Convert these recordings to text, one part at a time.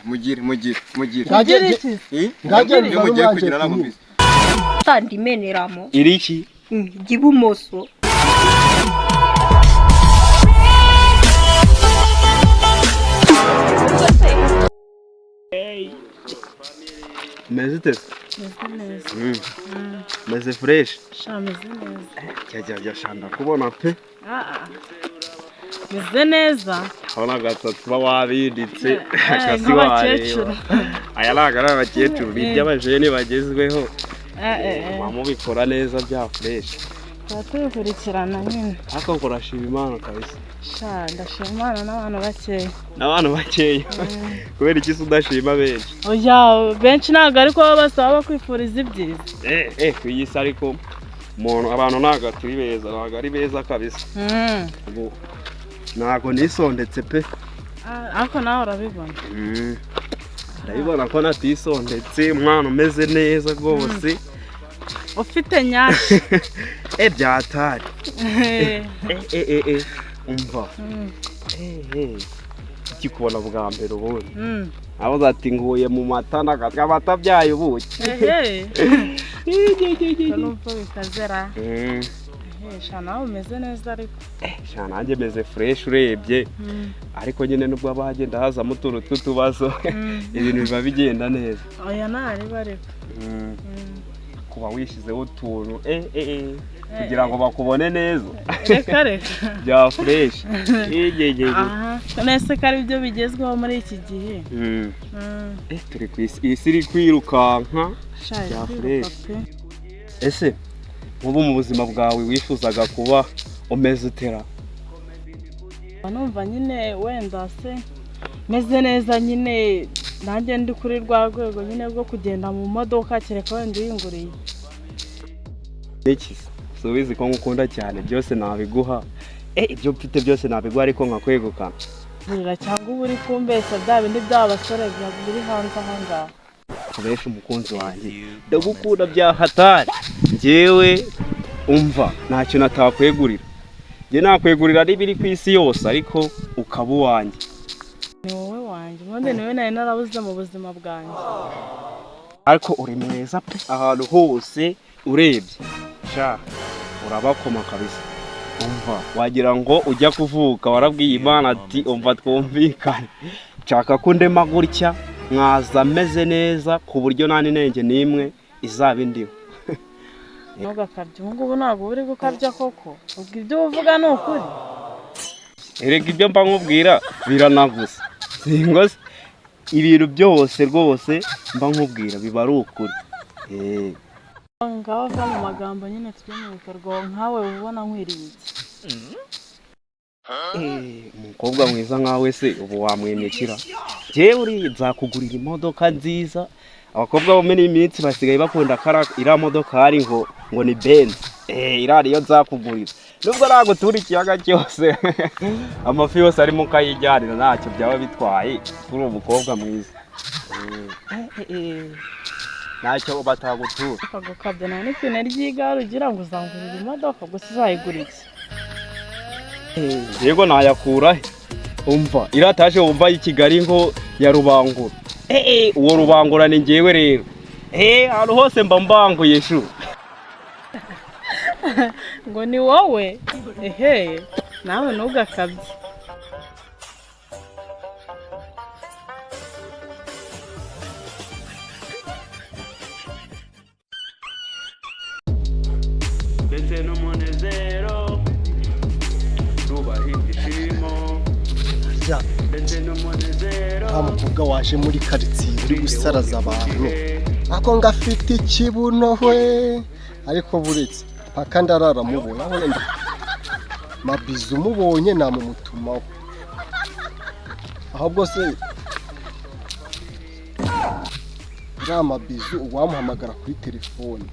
Mugire. Ngagere iki? Ngagere Iyo mugiye kugira namubise. Tandi meneramo. Iriki? Gibumoso. Meze Meze fresh. Shameze neza. Jya shanda kubona pe. Meze neza. Abona gatatu wabinditse akasi wareba. Aya nagara abakecuru by'abajene bagezweho. Bamubikora neza bya fresh. Turakurikirana nyine. Ako korashima Imana kabisa. Ndashima Imana n'abantu bakeya. Kubera iki udashima benshi? Oya benshi ntago ariko basaba kwifuriza ibyiza. Kwiyisa ariko umuntu abantu ntago turi beza, ntago ari beza kabisa. Ntago nisondetse pe. Ariko nawe urabibona. Ndabibona ko natisondetse, umwana umeze neza rwose. Ufite nyashi. Byatari. Umva. Ikikubona bwa mbere ubundi. Abaza ati nguye mu mata nagatwa batabyaye ubuki. Numva bikazera. Shana umeze neza ariko. Shana nanjye meze fresh urebye. Ariko nyine nubwo abagenda hazamo utuntu tw'utubazo ibintu biba bigenda neza. Oya ntari bariko. Kuba wishizeho utuntu kugira ngo bakubone neza. Reka bya fresh. Nese kari byo bigezweho muri iki gihe. Turi ku isi iri kwirukanka bya fresh. Ese mubu mu buzima bwawe wifuzaga kuba umeze utera? Numva nyine wenda se meze neza nyine nanjye ndi kuri rwa rwego nyine rwo kugenda mu modoka kereka wenda uyinguriye. Iki subizi ko ngukunda cyane byose nabiguha. Ibyo mfite byose nabiguha ariko nkakwegukana. Burira cyangwa uri kumbeshya bya bindi by'abasore biri hanze ahangaha. Kubesha umukunzi wanjye ndagukunda bya hatari. Njyewe umva ntacyo natakwegurira. Njye nakwegurira n'ibiri ku isi yose ariko ukaba uwanjye. Ni wowe wanjye ubundi niwe nari narabuze mu buzima bwanjye. Ariko uri mwiza pe ahantu hose urebye. Urabakoma kabisa. Umva wagira ngo ujya kuvuka warabwiye Imana ati umva twumvikane. Nshaka ko ndema gutya mwaza meze neza ku buryo nta n'inenge n'imwe izaba indiho. Ntugakabye ubu ntabwo uri gukabya koko. Ubwo ibyo uvuga ni ukuri. Erega ibyo mba nkubwira biranagusa. Singoze ibintu byose rwose mba nkubwira biba ari ukuri. Ngaho va mu magambo nyine tujye mu bikorwa nkawe ubona nkwiriye iki? Umukobwa mwiza nkawe se ubu wamwemekira? Jewe uri nzakugurira imodoka nziza. Abakobwa bo muri iminsi basigaye bakunda ira modoka hari ngo ni Benz. Irari yo nzakugurira. Nubwo ntago turi ikiyaga cyose amafi yose arimo kayijyanira ntacyo byaba bitwaye kuri umukobwa mwiza. Ntacyo batagutura. Ukagukabya nta n'ipine ry'igare ugira ngo uzangurire imodoka gusa uzayigura iki? Yego nayakura he? Umva irataje wumva i Kigali ngo ya Rubangura. Uwo Rubangura ni njyewe rero. Ahantu hose mba mbanguye shu. Ngo ni wowe? Nawe ntugakabye. Ndetse n'umunezero tubaha ibyishimo. Ndetse n'umunezero nta mukobwa waje muri karitsiye uri gusaraza abantu ako ngafite ikibuno we ariko buretse paka ndarara mubona abona mabizu mubonye namumutumaho ahubwo se mabizu uwamuhamagara kuri telefone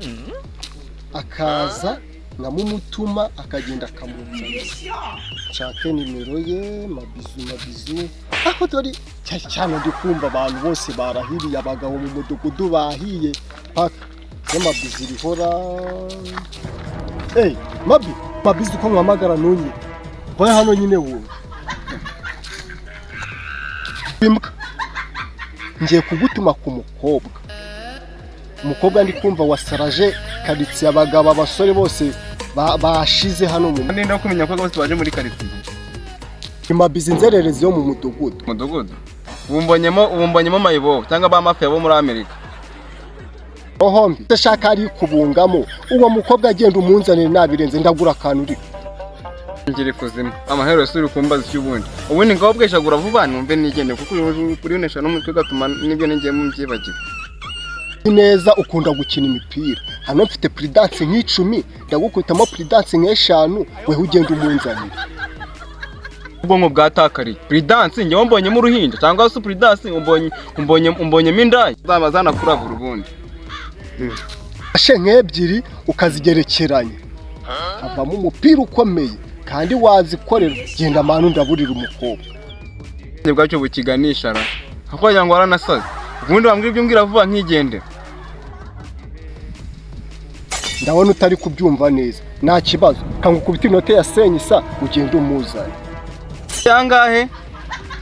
akaza nkamumutuma akagenda akamuzana nshake nimero ye mabizu aho dori cyane ndi kumva abantu bose barahiriye abagabo mu mudugudu bahiye paka mabizu rihora mabizu ko mwamagara nunye boye hano nyine wowe ngiye kugutuma ku umukobwa ndi kumva wasaraje karitsiye abagabo abasore bose bashize hano mu ninde no kumenya ko bose baje muri karitsiye imabizi inzererezi yo mu mudugudu ubumbonyemo mayibo cyangwa ba mafia bo muri Amerika ohombi ndashaka ari kubungamo uwo mukobwa agenda umunzanire nabirenze ndagura akantu uri ngire kuzima amahero suri kumbaza cy'ubundi ubundi ngaho bweshagura vuba numve nigende kuko kuri unesha no mutwe gatuma nibyo ningiye mu byibagiwe neza ukunda gukina imipira hano mfite prudence nk'icumi ndagukutamo prudence nk'eshanu wewe ugenda umunzanire ubwonko bwatakari prudence njye mbonyemo uruhinja cyangwa se prudence umbonyemo indaya zamazana kuravura ubundi ashe nk'ebyiri ukazigerekeranya havamo umupira ukomeye kandi wazikorera genda manu ndaburira umukobwa bwacyo bukiganisha ra akonya ngo aranasaze ubundi bambwira ibyo mbwira vuba nkigende ndabona utari kubyumva neza nta kibazo kangukubita inote yasenye isa ugenda umuzanye yangahe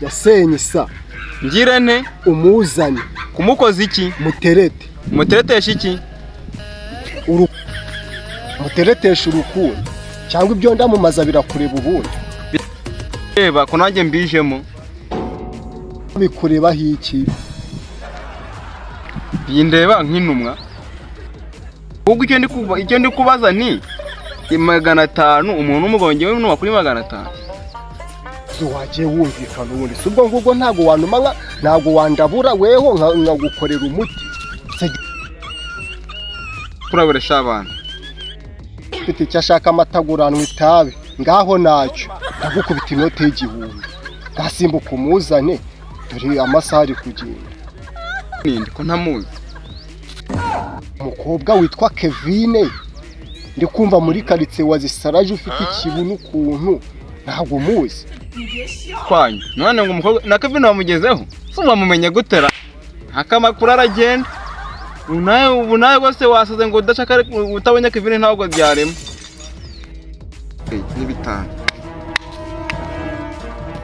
yasenye isa ngirene umuzanye kumukoza iki muteretesha iki muteretesha urukundo cyangwa ibyo ndamumaza birakureba ubundi reba ko nanjye mbijemo bikureba hiki bindeba nk'intumwa ubwo icyo ndi kubaza ni 500 umuntu umugongewe n'uwa kuri 500 wagiye wumvikana ubundi si ubwo ngubwo ntago wanuma ntago wandabura weho nkagukorera umuti kuraburesha abantu mfite icyo ashaka amataguranwa itabe ngaho nacyo ndagukubita inote y'igihumbi ngasimbuka umuzane dore amasaha ari kugenda ninde ko ntamuzi umukobwa witwa Kevine ndi kumva muri karitsiye wazisaraje ufite ikibuno ukuntu ntabwo muzi kwanyu none ngo umukobwa na Kevine wamugezeho sumva mumenye gutera akamakuru aragenda unaye gose wasaze ngo udashaka utabonye Kevine ntabwo byarema ni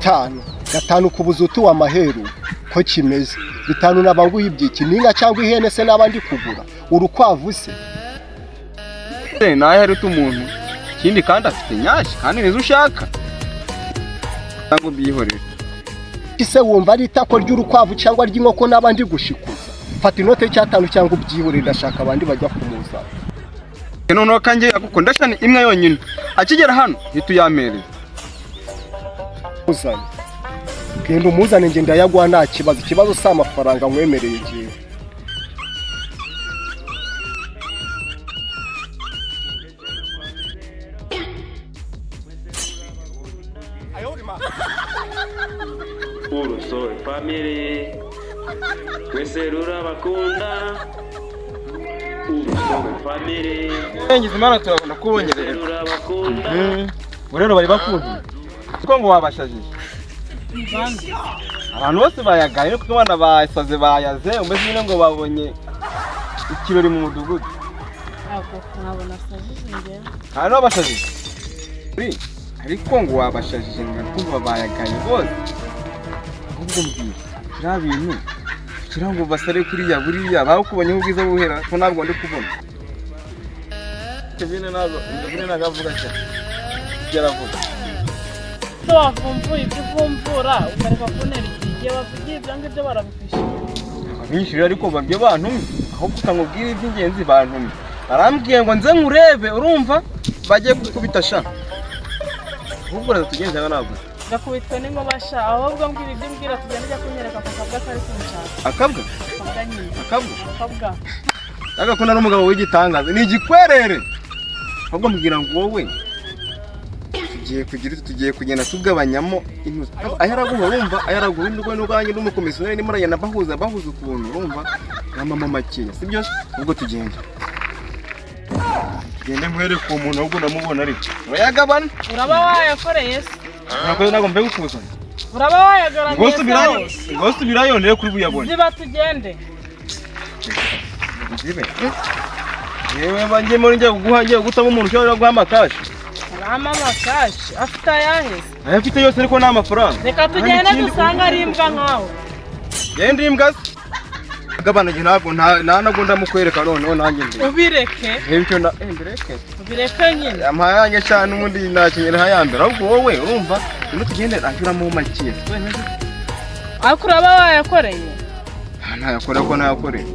5 gatanu kubuza utu wa maheru ko kimeze 5 nabanguye ibyiki ninga cyangwa ihene se nabandi kugura urukwavu se naye hari umuntu kindi kandi afite nyashi kandi nizo ushaka cyangwa byihorera ise wumva ari itako ry'urukwavu cyangwa ry'inkoko nabandi gushikuza fata inote y'I5 cyangwa byihorera ndashaka abandi bajya kumuza none kanje akuko ndashani imwe yonyine akigera hano ntituyamereye uzanye genda umuzane nge ndayagwa nta kibazo si amafaranga nkwemereye gihe urusobe family wese rurabakunda urusobe family ngize imana turabona kubongerera rurabakunda rero bari bakunda kuko ngo wabashajije abantu bose bayagaye kuko abana basaze bayaze umeze nyine ngo babonye ikirori mu mudugudu nabona sajije nge hano abashajije ariko ngo wabashajije ngo bayagaye bose ahubwo mbwira bintu kugira ngo basare kuri ya buriya bakubonye ubwiza buhera ko ntabwo ndi kubona Kevine nagavuga cyane yaravuga so wavumbuye ibyumvura ukareka kunera igihe bavugiye ibyange byo barabikwishyura abishira ariko babyo bantumye aho kutamubwira iby'ingenzi bantumye arambwiye ngo nze nkurebe urumva bagiye kukubita sha ahubwo rero tugenze ntabwo gakubitwe n'ingoba sha ahubwo mbwira ibyo mbwira tugende kunyereka akabwa kari kumushaka akabwa nyine akabwa agakunda n'umugabo w'igitangaza ni igikwerere ahubwo mbwira ngo wowe tugiye kugenda tugabanyamo intuzi ayaraguha urumva ayaraguha indwo n'ubwanjye n'umukomisiyoneri ni murayana bahuza ukuntu urumva namama makeya sibyo ubwo tugende mwere ku muntu ahubwo namubona ariko urayagabana uraba wayakoreye se ntabwo mbe gukuzana uraba wayagaranye ngo subirayo ndere kuri buyabone ziba tugende zibe yewe banjye muri njye guhangiye gutamo umuntu ushobora guhama kashi amakashi afite ayaheze ayafite yose ariko nta mafaranga reka tugende dusanga ari imbwa nkawe genda imbwa se gabana ntabwo ntabwo ndamukwereka noneho nanjye ndi ubireke ibyo na mbireke ubireke nyine amahanye cyane ubundi nakenyera hayambera ahubwo wowe urumva ino tugende ashuramo make ariko uraba wayakoreye ntayakora ko nayakoreye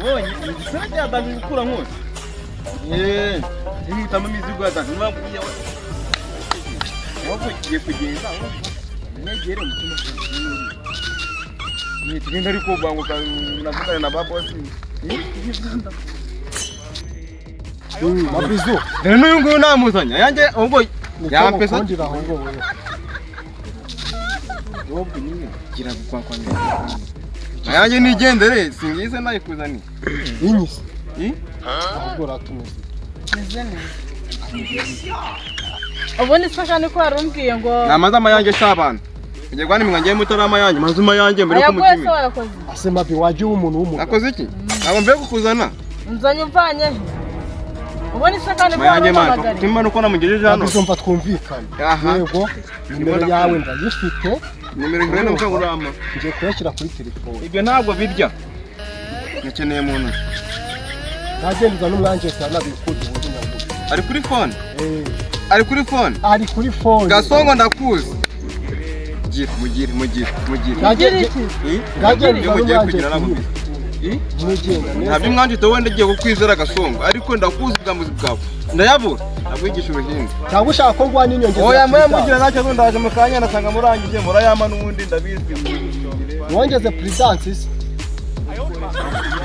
Woi, nisema ya bali kula ngozi. Hii kama mizigo hata nima kuja. Wapo je kujenza. Ngejere mtuma. Ni tugenda riko bango ka navuka na baba wasi. Mabizo. Neno yungu namuzanya. Yanje ubwo ya pesa ndira hongo wewe. Yobu nyine gira kwa Ayanje nigendere singize nayikuzani. Inyisi. Ahubwo ratumeze. nizene ubone saka niko warumbwiye ngo Namaza amayanje shabana. Ngiye kwani mwangiye mutarama yanje mazuma yanje mbere ko mukimi. Asema bi waje umuntu w'umuntu. Nakoze iki? Abo mbe kukuzana. nzanye mvanye ubone saka niko Mayanje man. warumbagari Timba nuko namugejeje hano. Mabizo mva twumvikana. Yego. Nimero yawe ndayifite. Nimero ngene mukagurama. Ngiye kuyashyira kuri telefone. Ibyo ntabwo birya. Nakeneye muntu. Nagenza n'umwanje cyane abikuze ubundi nyabuze. Ari kuri phone? Ari kuri phone? Ari kuri phone. Gasongo ndakuzi. Mugire. Nagire iki Nagenza mugiye n'umwanje. kugira nabo. Mugenda neza. Ntabyo mwanje to wende giye kukwizera Gasongo ariko ndakuzi bwamuzi bwawe. Ndayabura. Nabwigisha uruhinga. Cyangwa ushaka ko ngwanya inyongeza. Oya mwe mugira nacyo ndaje mukanya nasanga murangije murayama n'ubundi ndabizi. Wongeze prudence.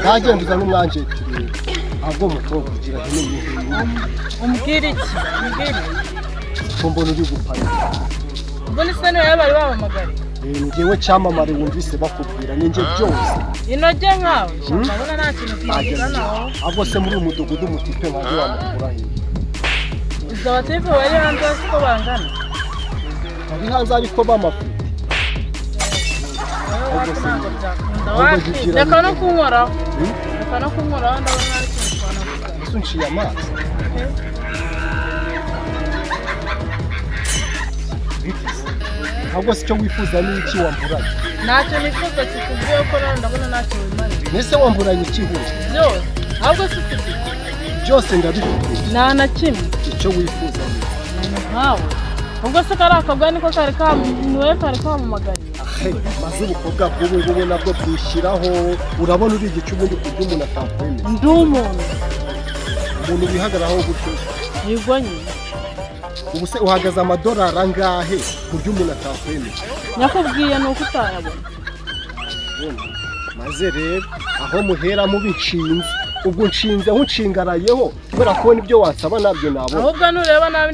Nagenza n'umwanje tiri. Ahubwo mukobwa kugira hino umbwire iki umbwire mbona uri gupana. ubone se niwe bari babamagari Ngewe cyamamare wumvise bakubwira ninjye byose. inoge nkawe ndabona nta kintu twavuganaho Ahubwo se muri umudugudu mutipe nkaje wamukura he? izo batipe bari hanze ko bangana Ari hanze ariko bamafite. reka no kunkoraho ndabona ari ikintu twanavuga Ese unciye amazi. Ahubwo se icyo wifuza ni iki wamburanye? ntacyo nifuza kikubwiye ko nawe ndabona ntacyo wimarira Mbese wamburanye iki hose? byose ahubwo si ufite Byose ndabifite. nta na kimwe Icyo wifuza ni nkawe ubwo se kari akabwa niko niwe kari kamumagariye maze ubukobwa bw'ubu ngubu nabwo bwishyiraho. Urabona uri igice ubundi ku buryo umuntu atakwemera. ndi umuntu Wihagararaho gutyo. yego nyine Ubu se uhagaze amadolari angahe ku buryo umuntu atakwemera? nyakubwiye ni uko utayabona Maze rero aho muhera mubinshinze ubwo nshinze nkucingarayeho kubera ko nibyo wansaba nabyo nabona. ahubwo nureba nabi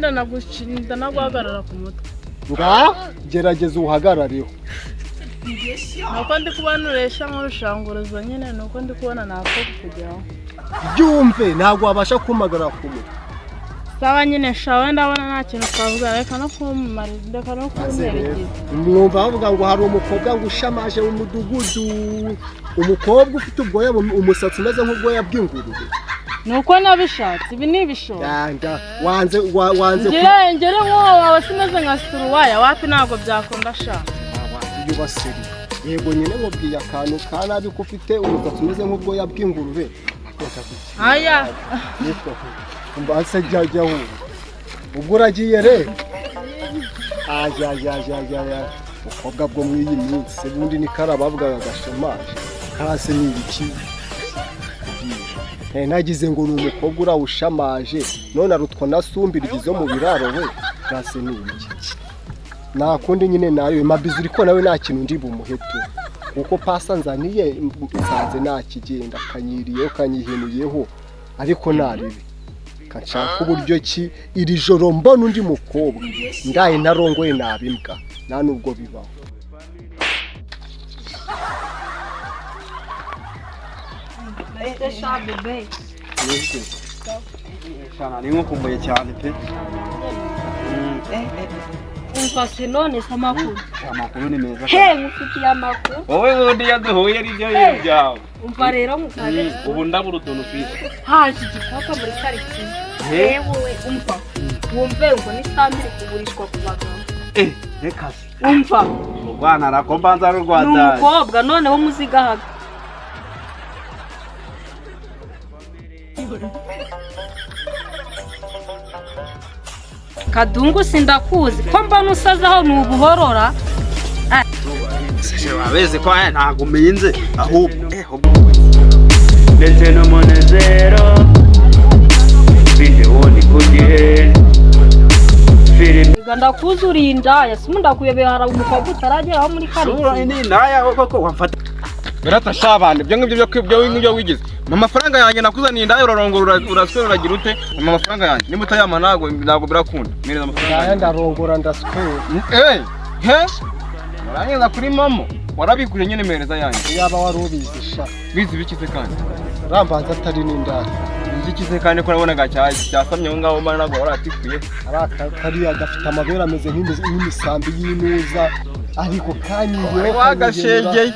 ndanaguhagarara ku mutwe gerageza uhagarareho. nuko ndi kubona nuresha nk'urushangurizo nyine nuko ndi kubona napfa kukugeraho Byumve ntabwo wabasha kumagara ku mutwe. sawa nyine shawe ndabona nta kintu twavuga reka no kumperekeza Mwumva bavuga ngo hari umukobwa ngo ushamaje mu mudugudu. Umukobwa ufite ubwoya umusatsi umeze nk'ubwoya bw'ingurube. nuko nabishatse ibi ni ibishoro Yanga wanze ngere nk'uwo wawe simeze nka suruwaya wapi ntabwo byakunda sha yubaseri. Yego nyine mubwiye akantu kanabi ko ufite umusatsi umeze nk'ubwoya bw'ingurube. aya Mbase jya hu. Ubwo uragiye rero. Ubukobwa bwo muri iyi minsi ubundi ni kara bavugaga gashamaje. Kase ni ibiki? Nagize ngo ni umukobwa urawushamaje none arutwa nasumbira igizo mu biraro we. Kase ni ibiki? Nakundi nyine nayo mabizu uriko nawe nta kintu ndi bumuheto. Kuko pasa nzaniye nsanze nakigenda kanyiriyeho kanyihenuyeho ariko naribi. Kanshaka uburyo ki iri joro mbona undi mukobwa ndaye narongoye nabimbwa nta nubwo bibaho. Shana ni nkukumbuye cyane pe. Umva se none se amakuru. Amakuru ni meza. Mufitiye amakuru. Wowe wundi yaduhuye n'ibyo byawe. Umva rero mukane. Ubu ndabura utuntu twinshi. Haje igipapa muri karitsiye. Wowe umva. wumve ngo n'isambu iri kugurishwa ku bagabo. Reka se. Umva. Urwana arakombanza Ni rwanda. umukobwa noneho muzigahaga. Kadungu sindakuzi ko mbona usazaho ni ubuhorora. Wabeze ko ntago uminze ahubwo ndetse n'umunezero video ni ku gihe filime Ndakuzi uri indaya simu ndakuyobera hari umukobwa utarageraho muri sura karitsiye. ni ndaya koko wamfata biratasha abantu ibyo ngibyo wigize mu mafaranga yanjye nakuzaniye indaya urarongora uraswera uragira ute mu mafaranga yanjye niba utayama ntago birakunda mereza amafaranga ndaya ndarongora ndaswera Urangeza kuri mamo warabikuje nyine mereza yanjye yaba wari ubizi sha bizi bikize kandi rambanza atari n'indaya bikize kandi ko nabonaga cyasamye aho ngaho mbana ntabwo waratikuye kariya gafite amabere ameze nk'imisambi y'inuza ariko kanyiye wagashegeye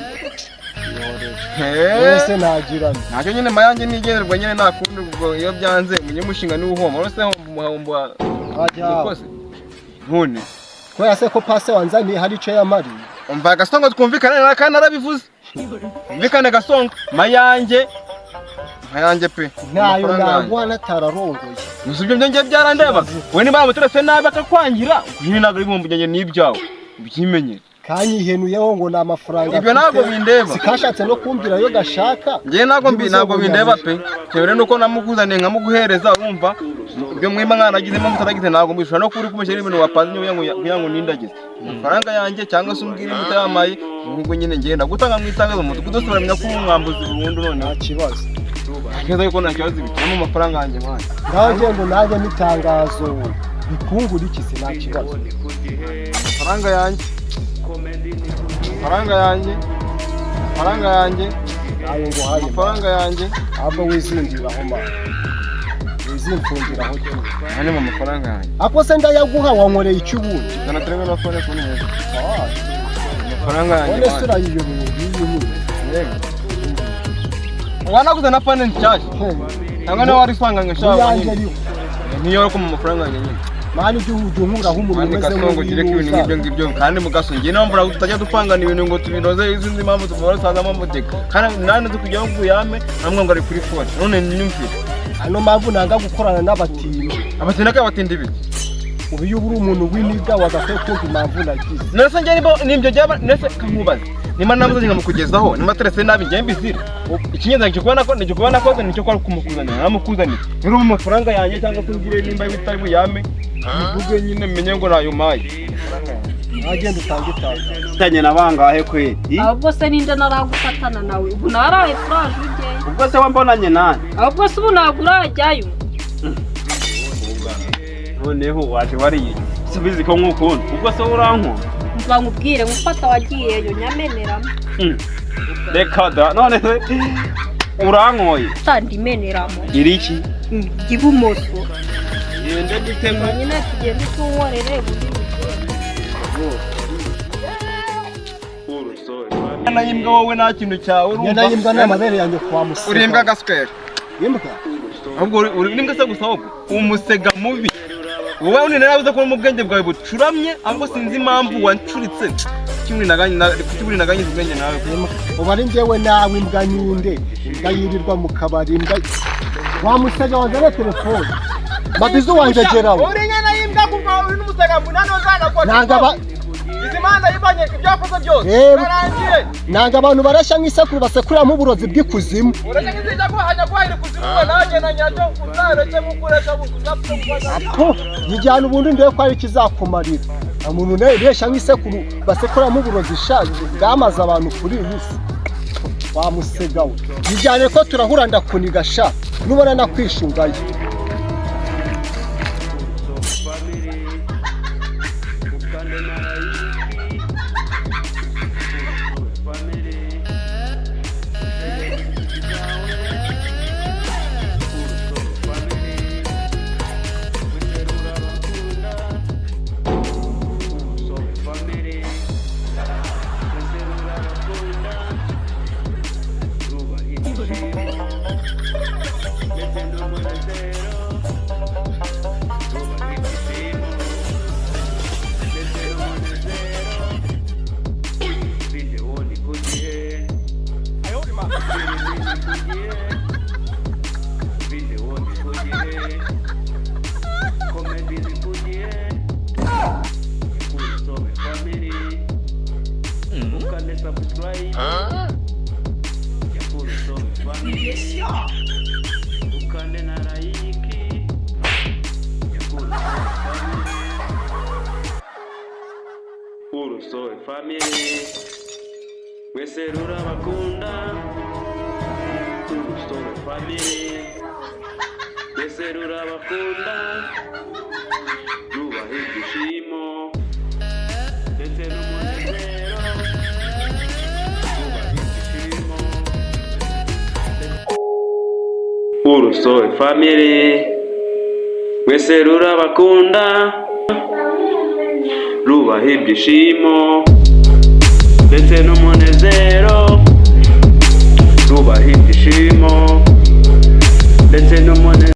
wese nagirana ntacyo nyine mayanjye nigenderwa nyine nakundi ubwo iyo byanze umunyamushinga ni uhoma wese homba kose none ko se ko pase wanzaniye hari ico yamariye umva gasongo twumvikane kandi narabivuze umvikane gasongo mayanjye pe nayo nagwa natararongoye musubyo ngiye byarandeba we ni bamuterese nabi akakwangira nyine nagari bumbujanye n'ibyawe ubyimenye kanyihenuyeho ngo na amafaranga ibyo ntabwo bindeba sikashatse no kumbira yo gashaka ngiye ntabwo bindeba pe cyere nuko namukuzaniye nkamuguhereza urumva ibyo mwima mwanagizemo mutaragize ntabwo mbishura no kuri kumushyira ibintu wapanze kugira ngo nindagize amafaranga yanjye cyangwa se umbwire mutayamaye ubwo nyine ngenda gutanga mwitangazo mu mudugudu turamenya ko umwambuzi burundu none nta kibazo keza yuko nta kibazo bikiramo amafaranga yanjye mwana ndaje ngo naje n'itangazo bikungura iki se nta kibazo amafaranga yanjye ayo ngo haye amafaranga yanjye ava wizindiraho ma wizimfundiraho cyo hano mu mafaranga yanjye ako se ndayaguha wankoreye icyubundi zana turebe na phone kuri neza amafaranga yanjye none sura iyo bintu wanaguze na phone nshyashya cyangwa nawe wari swanga ngashaka yanjye ariko niyo ko mu mafaranga yanjye nyine mani ujye nkuraho umuntu umeze nk'uwo ugire ko ibintu ngibyo kandi mugasongiye naho mbura tutajya dupangana ibintu ngo tubinoze izindi mpamvu tuvura sazamo amateka kandi nane tukujyaho kuyame namwe ngo ari kuri phone none nyumvire hano mpamvu nanga gukorana n'abatindi abatinda kabatindi biki ubu iyo uri umuntu w'iniga wagakwiye kumva impamvu nagize nese njye nibyo byaba nese kamubaza nimba namuze nkamukugezaho nimba terese nabi njye mbizira ikinyeza nicyo kubona ko nicyo kwa kumukuzanira namukuzanira rero mu mafaranga yanjye cyangwa kungire nimba bitari buyame bivuge nyine menye ngo nayo mayi agenda utange tanye nabangahe kwe Ahubwo se ninde naragufatana nawe ubu naraye furaje ujye. ubwo se wambonanye nani Ahubwo se ubu nagurajyayo. noneho waje wariye subizi ko nkukunda ubwo se uranko Mva nkubwire ngufata wagiyeyo nyameneramo. reka da none se urankoye Sandi meneramo. iriki Ibumoso. yende gitemo Nyine tugende tunkorere buri Yana yimbwa wowe nta kintu cyawe ngenda yimbwa n'amabere yanjye kwa musega urimbwa gaswera yimbwa ahubwo urimbwa se gusa ahubwo umusega mubi wowe unene nabuze ko mu bwenge bwawe bucuramye ahubwo sinzi impamvu wancuritse kimwe naganye ubwenge nawe ubu ari njyewe nawe imbwa nyinde imbwa yirirwa mu kabari imbwa wa musega wanzanye telefone mabizu wanjye geraho uri nyana yimbwa kuva uri n'umusega munani uzana ko nanga izimana yibanye ibyakoze byose narangiye nanga abantu barashya nk'isekuru basekuramo uburozi bw'ikuzimu ureke nzija kuhanya kwahira kuzimu nanjye na nyacyo uzareke mukureka apo yijyana ubundi ndiye ko ari kizakumarira umuntu nesha nk'isekuru basekuramo uburozi shaje bwamaze abantu kuri iyi si wamusegawe yijyane ko turahura ndakuniga sha nubona nakwishingaye urusobe family mwese rurabakunda urusobe family mwese rurabakunda rubaha ibyishimo ndetse n'umunezero rubaha ibyishimo urusobe family mwese rurabakunda rubaha ibyishimo ndetse n'umunezero rubaha ibyishimo ndetse n'umunezero